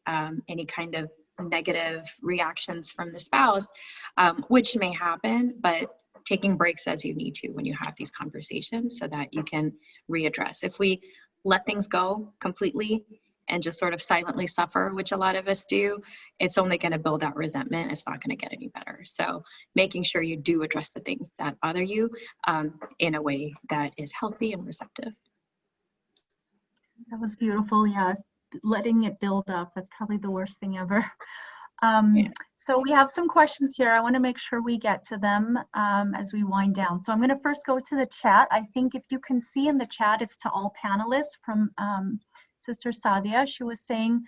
Speaker 4: any kind of negative reactions from the spouse, which may happen, but taking breaks as you need to when you have these conversations so that you can readdress. If we let things go completely
Speaker 2: and just sort of silently suffer, which a lot of us do, it's only going to build that resentment. It's not going to get any better. So making sure you do address the things that bother you in a way that is healthy and receptive.
Speaker 1: That was beautiful. Yeah, letting it build up. That's probably the worst thing ever. So we have some questions here. I want to make sure we get to them as we wind down. So I'm going to first go to the chat. I think if you can see in the chat, it's to all panelists from Sister Sadia. She was saying,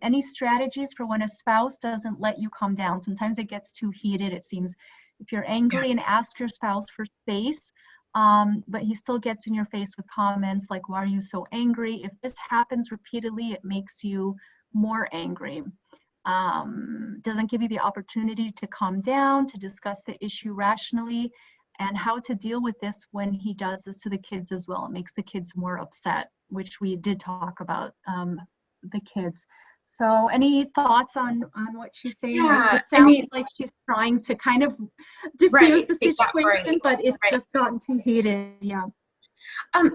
Speaker 1: any strategies for when a spouse doesn't let you calm down? Sometimes it gets too heated, it seems. If you're angry and ask your spouse for space, but he still gets in your face with comments like, why are you so angry? If this happens repeatedly, it makes you more angry. Doesn't give you the opportunity to calm down, to discuss the issue rationally, and how to deal with this when he does this to the kids as well. It makes the kids more upset, which we did talk about, the kids. So any thoughts on what she's saying?
Speaker 2: Yeah,
Speaker 1: It sounds like she's trying to kind of diffuse the situation, but it's just gotten too heated. Yeah.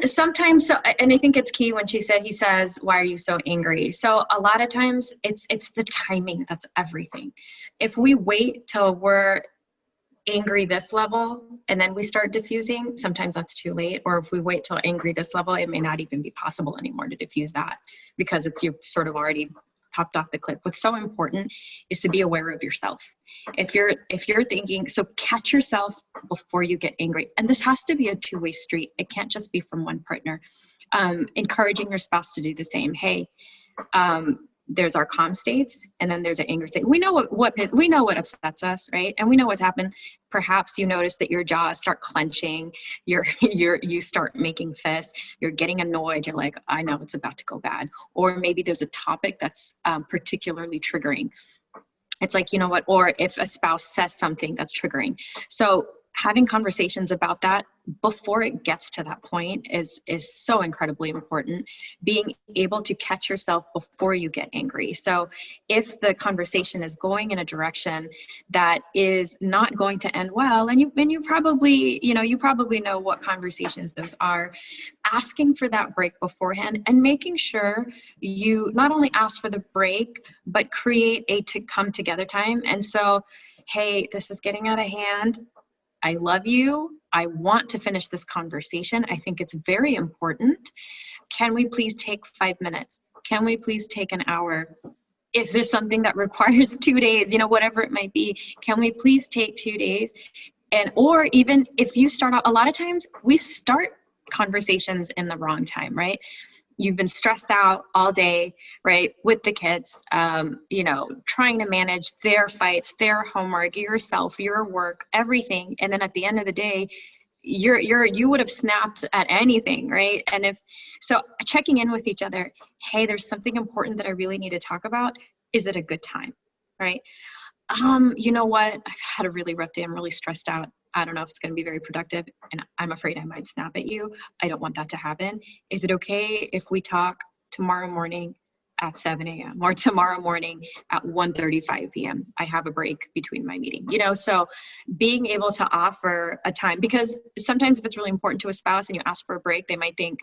Speaker 2: Sometimes, and I think it's key when she said, he says, why are you so angry? So a lot of times it's the timing that's everything. If we wait till we're angry this level and then we start diffusing, sometimes that's too late. Or if we wait till angry this level, it may not even be possible anymore to diffuse that because you've sort of already popped off the cliff. What's so important is to be aware of yourself. If you're thinking, so catch yourself before you get angry. And this has to be a two-way street. It can't just be from one partner. Encouraging your spouse to do the same. Hey, there's our calm states, and then there's an angry state. We know what upsets us, right? And we know what's happened. Perhaps you notice that your jaws start clenching, you start making fists, you're getting annoyed, you're like, I know it's about to go bad. Or maybe there's a topic that's particularly triggering. It's like, you know what, or if a spouse says something that's triggering. So having conversations about that before it gets to that point is so incredibly important. Being able to catch yourself before you get angry. So if the conversation is going in a direction that is not going to end well, and you probably know what conversations those are, asking for that break beforehand and making sure you not only ask for the break, but create a to come together time. And so, hey, this is getting out of hand. I love you. I want to finish this conversation. I think it's very important. Can we please take 5 minutes? Can we please take an hour? If there's something that requires 2 days, whatever it might be, can we please take 2 days? Or even if you start out, a lot of times we start conversations in the wrong time, right? You've been stressed out all day, right, with the kids, trying to manage their fights, their homework, yourself, your work, everything. And then at the end of the day, you would have snapped at anything, right? And so checking in with each other, hey, there's something important that I really need to talk about. Is it a good time, right? You know what? I've had a really rough day. I'm really stressed out. I don't know if it's going to be very productive, and I'm afraid I might snap at you. I don't want that to happen. Is it okay if we talk tomorrow morning at 7 a.m. or tomorrow morning at 1:35 p.m.? I have a break between my meeting, so being able to offer a time, because sometimes if it's really important to a spouse and you ask for a break, they might think,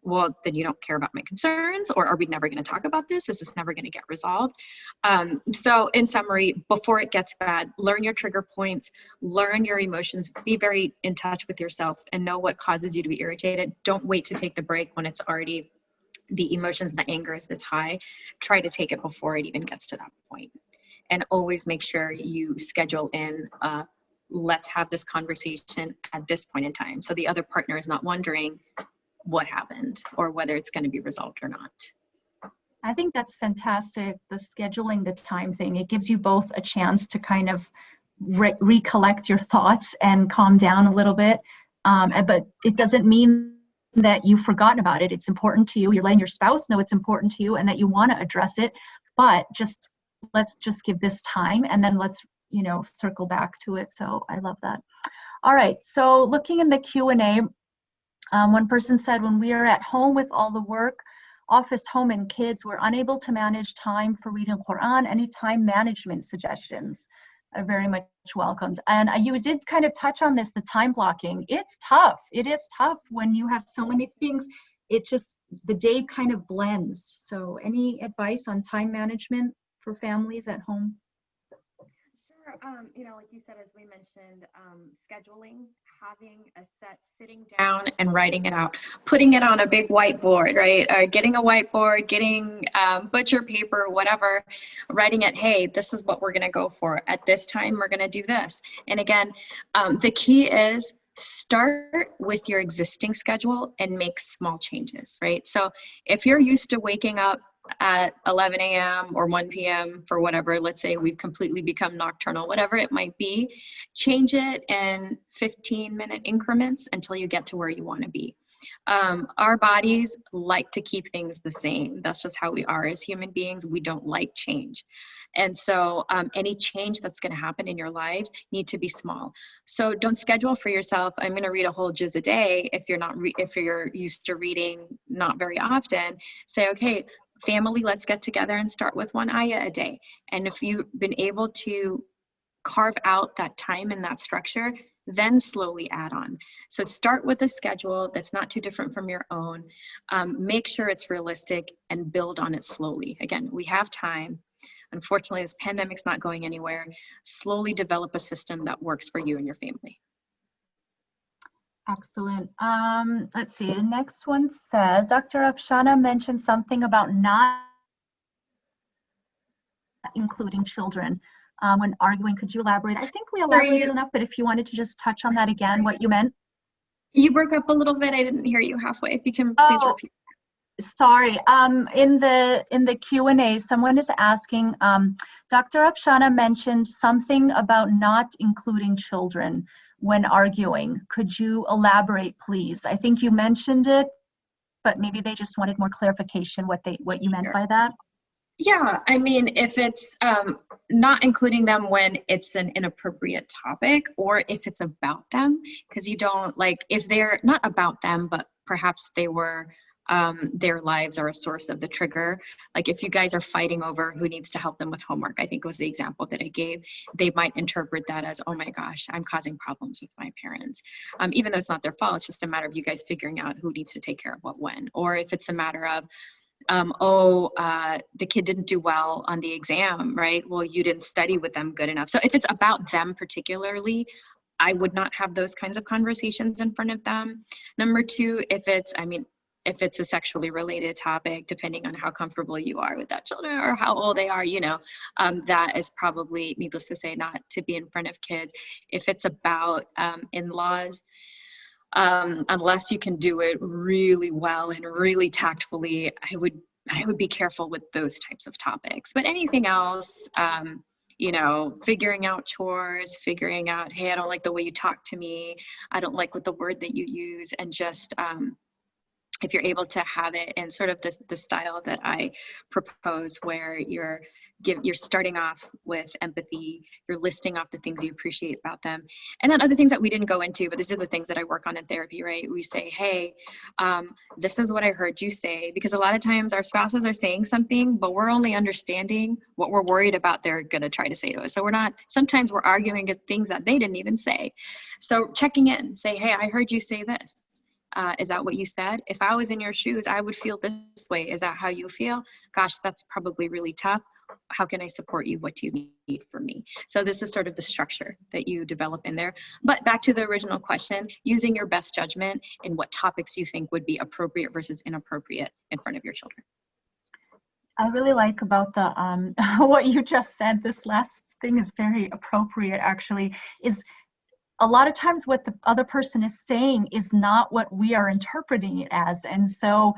Speaker 2: well, then you don't care about my concerns, or are we never going to talk about this? Is this never going to get resolved? So in summary, before it gets bad, learn your trigger points, learn your emotions, be very in touch with yourself and know what causes you to be irritated. Don't wait to take the break when it's already, the emotions and the anger is this high. Try to take it before it even gets to that point. And always make sure you schedule in, let's have this conversation at this point in time. So the other partner is not wondering what happened or whether it's going to be resolved or not.
Speaker 1: I think that's fantastic, the scheduling the time thing. It gives you both a chance to kind of recollect your thoughts and calm down a little bit. But it doesn't mean that you've forgotten about it. It's important to you. You're letting your spouse know it's important to you and that you want to address it. But let's just give this time, and then let's circle back to it. So I love that. All right. So looking in the Q&A, one person said, when we are at home with all the work, office, home, and kids, we're unable to manage time for reading Quran. Any time management suggestions are very much welcomed. And you did kind of touch on this, the time blocking. It's tough. It is tough when you have so many things the day kind of blends. So any advice on time management for families at home?
Speaker 4: Sure. Like you said, as we mentioned, scheduling, having a set, sitting down and writing it out, putting it on a big whiteboard, right? Getting a whiteboard, getting butcher paper, whatever, writing it, hey, this is what we're going to go for. At this time, we're going to do this. And again, the key is start with your existing schedule and make small changes, right? So if you're used to waking up at 11 a.m. or 1 p.m. for whatever, let's say we've completely become nocturnal, whatever it might be, change it in 15-minute increments until you get to where you want to be. Our bodies like to keep things the same. That's just how we are as human beings. We don't like change. And so any change that's going to happen in your lives need to be small. So don't schedule for yourself, I'm going to read a whole juz a day if you're not if you're used to reading not very often. Say, okay, family, let's get together and start with one ayah a day. And if you've been able to carve out that time and that structure, then slowly add on. So start with a schedule that's not too different from your own. Make sure it's realistic and build on it slowly. Again, we have time. Unfortunately, this pandemic's not going anywhere. Slowly develop a system that works for you and your family.
Speaker 1: Excellent. Let's see. The next one says, Dr. Afshana mentioned something about not including children when arguing. Could you elaborate? I think we elaborated enough, but if you wanted to just touch on that again, what you meant.
Speaker 4: You broke up a little bit. I didn't hear you halfway. If you can please repeat.
Speaker 1: Sorry. In the Q&A, someone is asking, Dr. Afshana mentioned something about not including children when arguing. Could you elaborate, please? I think you mentioned it, but maybe they just wanted more clarification what you meant by that.
Speaker 4: Yeah, I mean, if it's not including them when it's an inappropriate topic, or if it's about them, because you don't like, if they're not about them, but perhaps they were, their lives are a source of the trigger. Like if you guys are fighting over who needs to help them with homework, I think was the example that I gave, they might interpret that as, oh my gosh, I'm causing problems with my parents. Even though it's not their fault, it's just a matter of you guys figuring out who needs to take care of what when. Or if it's a matter of, the kid didn't do well on the exam, right? Well, you didn't study with them good enough. So if it's about them particularly, I would not have those kinds of conversations in front of them. Number two, if it's a sexually related topic, depending on how comfortable you are with that children or how old they are, that is probably, needless to say, not to be in front of kids. If it's about in-laws, unless you can do it really well and really tactfully, I would be careful with those types of topics. But anything else, figuring out chores, figuring out, hey, I don't like the way you talk to me, I don't like what the word that you use, and just if you're able to have it in sort of the style that I propose, where you're starting off with empathy, you're listing off the things you appreciate about them, and then other things that we didn't go into, but these are the things that I work on in therapy, right? We say, hey, this is what I heard you say, because a lot of times our spouses are saying something, but we're only understanding what we're worried about they're gonna try to say to us. So sometimes we're arguing at things that they didn't even say. So checking in, say, hey, I heard you say this. Is that what you said? If I was in your shoes, I would feel this way. Is that how you feel? Gosh, that's probably really tough. How can I support you? What do you need from me? So this is sort of the structure that you develop in there. But back to the original question, using your best judgment in what topics you think would be appropriate versus inappropriate in front of your children.
Speaker 1: I really like about the what you just said. This last thing is very appropriate, actually, is a lot of times what the other person is saying is not what we are interpreting it as. And so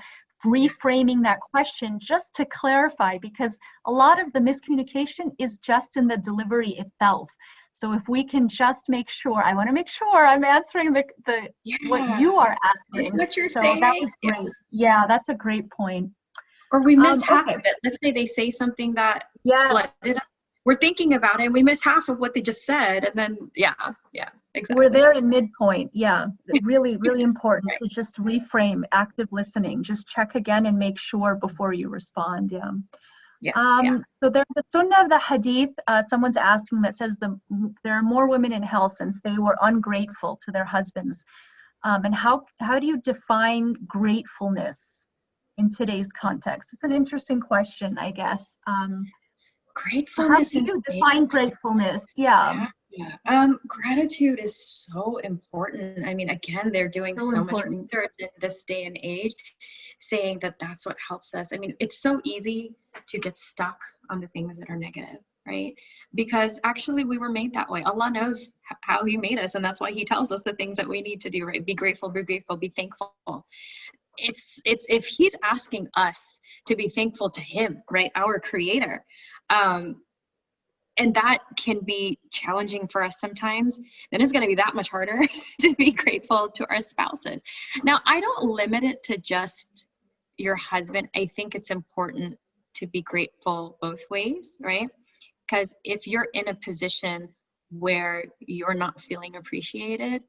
Speaker 1: reframing that question just to clarify, because a lot of the miscommunication is just in the delivery itself. So if we can just make sure, I want to make sure I'm answering what you are asking.
Speaker 4: That's what you're
Speaker 1: so
Speaker 4: saying.
Speaker 1: That was great. Yeah, that's a great point.
Speaker 4: Or we miss half of it. Let's say they say something that we're thinking about it, and we miss half of what they just said, and then exactly.
Speaker 1: We're there in midpoint. Yeah, really, really important to just reframe, active listening. Just check again and make sure before you respond. So there's a sunnah of the hadith. Someone's asking that says there are more women in hell since they were ungrateful to their husbands. And how do you define gratefulness in today's context? It's an interesting question, I guess.
Speaker 2: Gratefulness.
Speaker 1: So how do you define gratefulness? Yeah.
Speaker 2: Gratitude is so important. I mean, again, they're doing so much research in this day and age, saying that that's what helps us. I mean, it's so easy to get stuck on the things that are negative, right? Because actually we were made that way. Allah knows how he made us, and that's why he tells us the things that we need to do, right? Be grateful, be thankful. It's if he's asking us to be thankful to him, right? Our creator. And that can be challenging for us sometimes, then it's going to be that much harder to be grateful to our spouses. Now, I don't limit it to just your husband. I think it's important to be grateful both ways, right? Because if you're in a position where you're not feeling appreciated,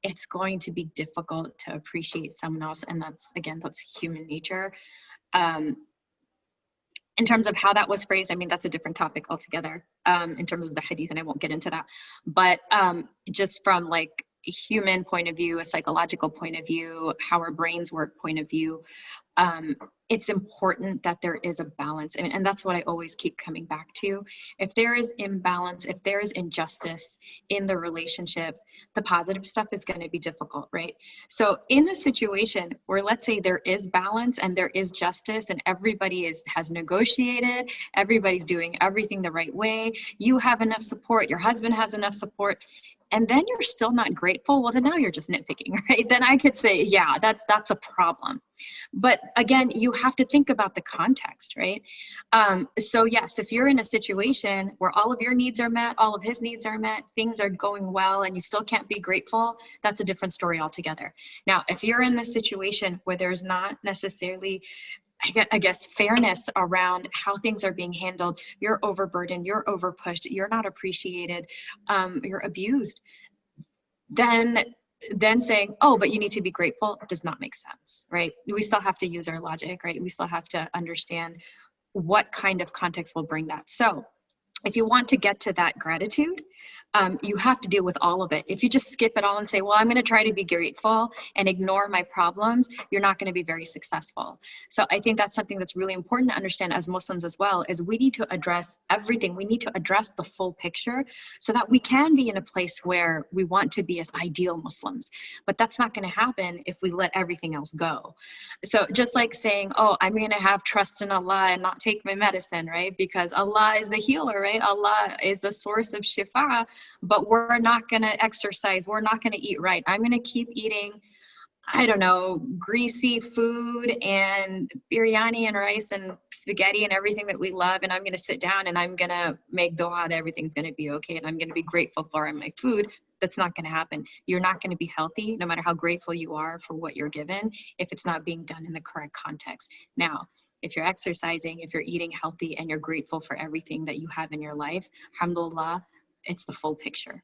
Speaker 2: it's going to be difficult to appreciate someone else. And that's human nature. In terms of how that was phrased, I mean, that's a different topic altogether, in terms of the hadith, and I won't get into that. But just from like a human point of view, a psychological point of view, how our brains work point of view, it's important that there is a balance. And that's what I always keep coming back to. If there is imbalance, if there is injustice in the relationship, the positive stuff is going to be difficult, right? So in a situation where, let's say, there is balance and there is justice and everybody has negotiated, everybody's doing everything the right way, you have enough support, your husband has enough support, and then you're still not grateful, well, then now you're just nitpicking, right? Then I could say, yeah, that's a problem. But again, you have to think about the context, right? So yes, if you're in a situation where all of your needs are met, all of his needs are met, things are going well, and you still can't be grateful, that's a different story altogether. Now, if you're in this situation where there's not necessarily, I guess, fairness around how things are being handled, you're overburdened, you're overpushed, you're not appreciated, you're abused, then saying, oh, but you need to be grateful, does not make sense, right? We still have to use our logic, right? We still have to understand what kind of context will bring that. So if you want to get to that gratitude, you have to deal with all of it. If you just skip it all and say, well, I'm going to try to be grateful and ignore my problems, you're not going to be very successful. So I think that's something that's really important to understand as Muslims as well, is we need to address everything. We need to address the full picture so that we can be in a place where we want to be as ideal Muslims. But that's not going to happen if we let everything else go. So just like saying, oh, I'm going to have trust in Allah and not take my medicine, right? Because Allah is the healer, right? Allah is the source of shifa. But we're not going to exercise. We're not going to eat right. I'm going to keep eating, I don't know, greasy food and biryani and rice and spaghetti and everything that we love. And I'm going to sit down and I'm going to make dua that everything's going to be okay. And I'm going to be grateful for my food. That's not going to happen. You're not going to be healthy, no matter how grateful you are for what you're given, if it's not being done in the correct context. Now, if you're exercising, if you're eating healthy and you're grateful for everything that you have in your life, alhamdulillah, it's the full picture.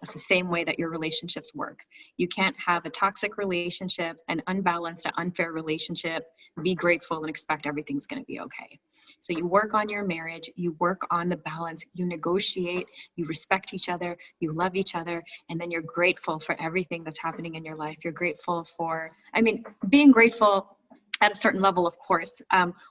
Speaker 2: That's the same way that your relationships work. You can't have a toxic relationship, an unbalanced, an unfair relationship, be grateful and expect everything's going to be okay. So you work on your marriage, you work on the balance, you negotiate, you respect each other, you love each other, and then you're grateful for everything that's happening in your life. You're grateful for, being grateful at a certain level, of course,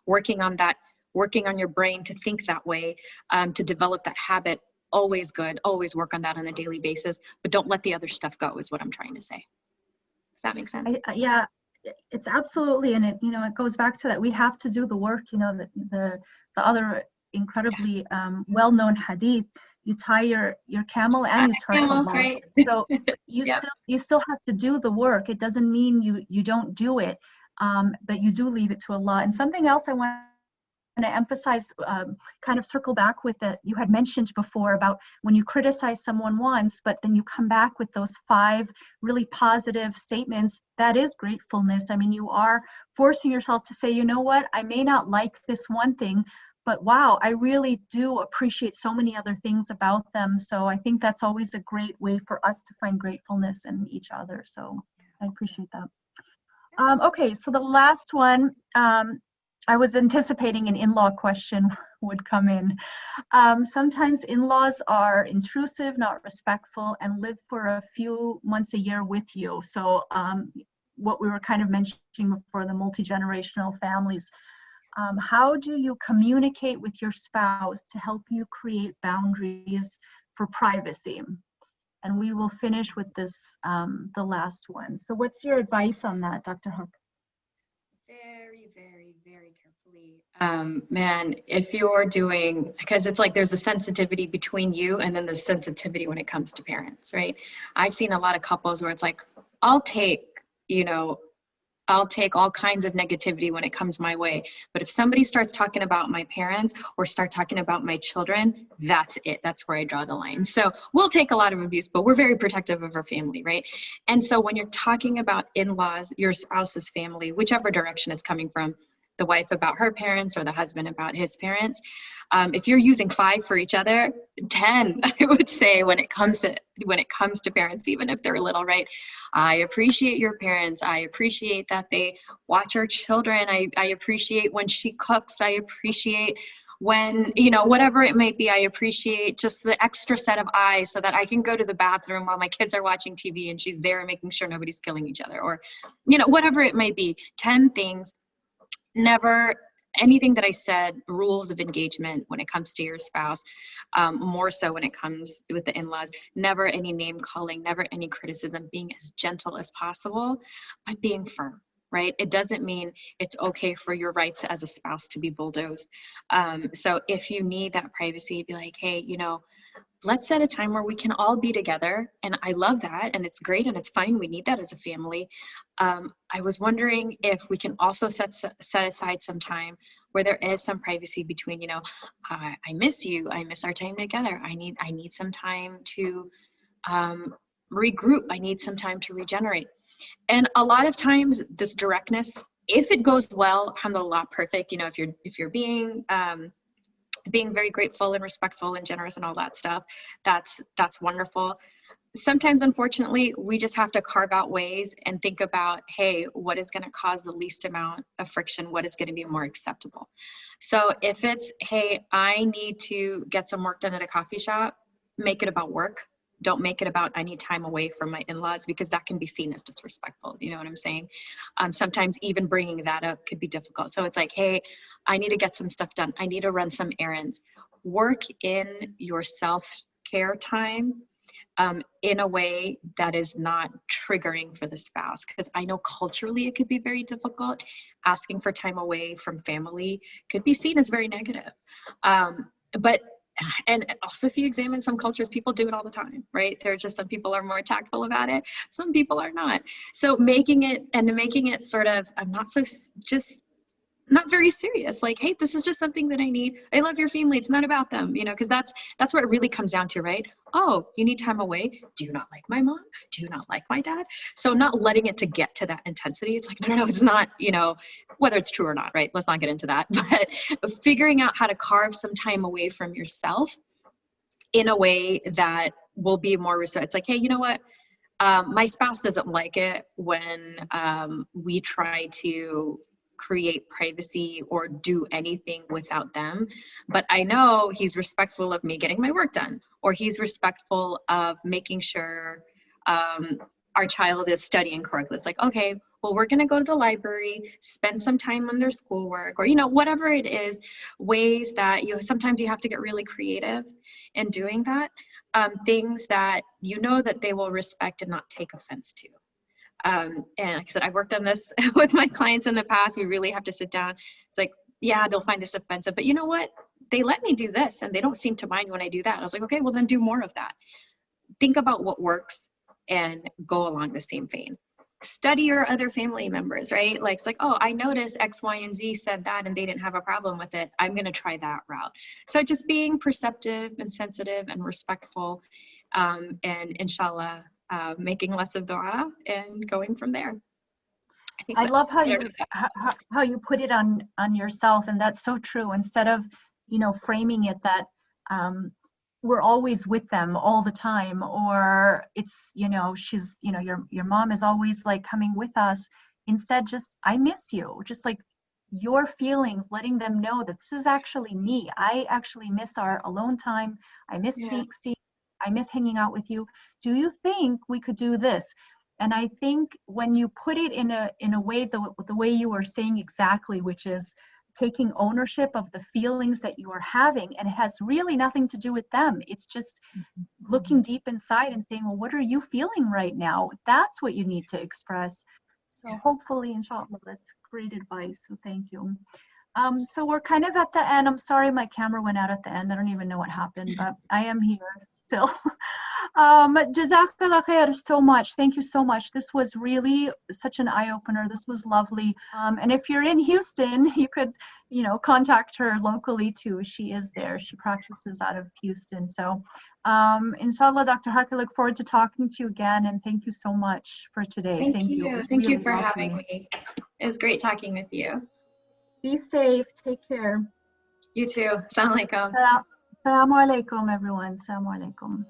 Speaker 2: working on that, working on your brain to think that way, to develop that habit. Always good. Always work on that on a daily basis, but don't let the other stuff go is what I'm trying to say. Does that make sense?
Speaker 1: Yeah, it's absolutely. And it goes back to that. We have to do the work, the other incredibly well-known hadith, you tie your camel and you trust Allah. Right? So you still have to do the work. It doesn't mean you don't do it, but you do leave it to Allah. And something else I want to emphasize, kind of circle back with that you had mentioned before about when you criticize someone once, but then you come back with those 5 really positive statements, that is gratefulness. You are forcing yourself to say, you know what, I may not like this one thing, but wow, I really do appreciate so many other things about them. So I think that's always a great way for us to find gratefulness in each other. So I appreciate that. Okay, so the last one, I was anticipating an in-law question would come in. Sometimes in-laws are intrusive, not respectful, and live for a few months a year with you. So what we were kind of mentioning before, the multi-generational families. How do you communicate with your spouse to help you create boundaries for privacy? And we will finish with this, the last one. So what's your advice on that, Dr. Haque?
Speaker 4: Very, very, very carefully. Man, if you're doing, because it's like there's a sensitivity between you and then the sensitivity when it comes to parents, right? I've seen a lot of couples where it's like, I'll take all kinds of negativity when it comes my way. But if somebody starts talking about my parents or start talking about my children, that's it. That's where I draw the line. So we'll take a lot of abuse, but we're very protective of our family, right? And so when you're talking about in-laws, your spouse's family, whichever direction it's coming from, the wife about her parents or the husband about his parents, if you're using 5 for each other, 10, I would say, when it comes to parents, even if they're little, right? I appreciate your parents. I appreciate that they watch our children. I appreciate when she cooks. I appreciate when, whatever it might be, I appreciate just the extra set of eyes so that I can go to the bathroom while my kids are watching TV and she's there making sure nobody's killing each other, or, whatever it might be. 10 things. Never anything that I said, rules of engagement when it comes to your spouse, more so when it comes with the in-laws, never any name calling, never any criticism, being as gentle as possible, but being firm, right? It doesn't mean it's okay for your rights as a spouse to be bulldozed. So if you need that privacy, be like, hey, let's set a time where we can all be together. And I love that. And it's great. And it's fine. We need that as a family. I was wondering if we can also set aside some time where there is some privacy between, I miss you. I miss our time together. I need some time to regroup. I need some time to regenerate. And a lot of times this directness, if it goes well, alhamdulillah, perfect. If you're being very grateful and respectful and generous and all that stuff, that's wonderful. Sometimes, unfortunately, we just have to carve out ways and think about, hey, what is going to cause the least amount of friction? What is going to be more acceptable? So if it's, hey, I need to get some work done at a coffee shop, make it about work. Don't make it about I need time away from my in-laws, because that can be seen as disrespectful. You know what I'm saying? Sometimes even bringing that up could be difficult. So it's like, hey, I need to get some stuff done. I need to run some errands. Work in your self-care time in a way that is not triggering for the spouse. Because I know culturally it could be very difficult. Asking for time away from family could be seen as very negative. And also, if you examine some cultures, people do it all the time, right? There are just some people are more tactful about it. Some people are not. So making it sort of, not very serious. Like, hey, this is just something that I need. I love your family. It's not about them, because that's what it really comes down to, right? Oh, you need time away. Do you not like my mom? Do you not like my dad? So not letting it to get to that intensity. It's like, no, it's not, whether it's true or not, right? Let's not get into that. But figuring out how to carve some time away from yourself in a way that will be more respect. It's like, hey, you know what? My spouse doesn't like it when we try to create privacy or do anything without them, but I know he's respectful of me getting my work done, or he's respectful of making sure our child is studying correctly. It's like, okay, well, we're going to go to the library, spend some time on their schoolwork, or whatever it is, ways that sometimes you have to get really creative in doing that, things that that they will respect and not take offense to. And like I said, I've worked on this with my clients in the past. We really have to sit down. It's like, yeah, they'll find this offensive, but you know what? They let me do this and they don't seem to mind when I do that. I was like, okay, well then do more of that. Think about what works and go along the same vein. Study your other family members, right? Like, it's like, oh, I noticed X, Y, and Z said that and they didn't have a problem with it. I'm going to try that route. So just being perceptive and sensitive and respectful, and inshallah, making less of dua and going from there.
Speaker 1: I love how you put it on yourself, and that's so true. Instead of framing it that we're always with them all the time, or it's she's your mom is always like coming with us. Instead, just I miss you. Just like your feelings, letting them know that this is actually me. I actually miss our alone time. I miss I miss hanging out with you. Do you think we could do this? And I think when you put it in a way, the way you were saying exactly, which is taking ownership of the feelings that you are having, and it has really nothing to do with them. It's just looking deep inside and saying, well, what are you feeling right now? That's what you need to express. So hopefully, inshallah, that's great advice. So thank you. So we're kind of at the end. I'm sorry my camera went out at the end. I don't even know what happened, but I am here still. Jazakallah khair so much. Thank you so much. This was really such an eye-opener. This was lovely. And if you're in Houston, you could, contact her locally too. She is there. She practices out of Houston. So inshallah, Dr. Haque, I look forward to talking to you again. And thank you so much for today.
Speaker 4: Thank you. Thank you for having me. It was great talking with you.
Speaker 1: Be safe. Take care.
Speaker 4: You too. Assalamu alaikum.
Speaker 1: Assalamu alaikum, everyone. Assalamu alaikum.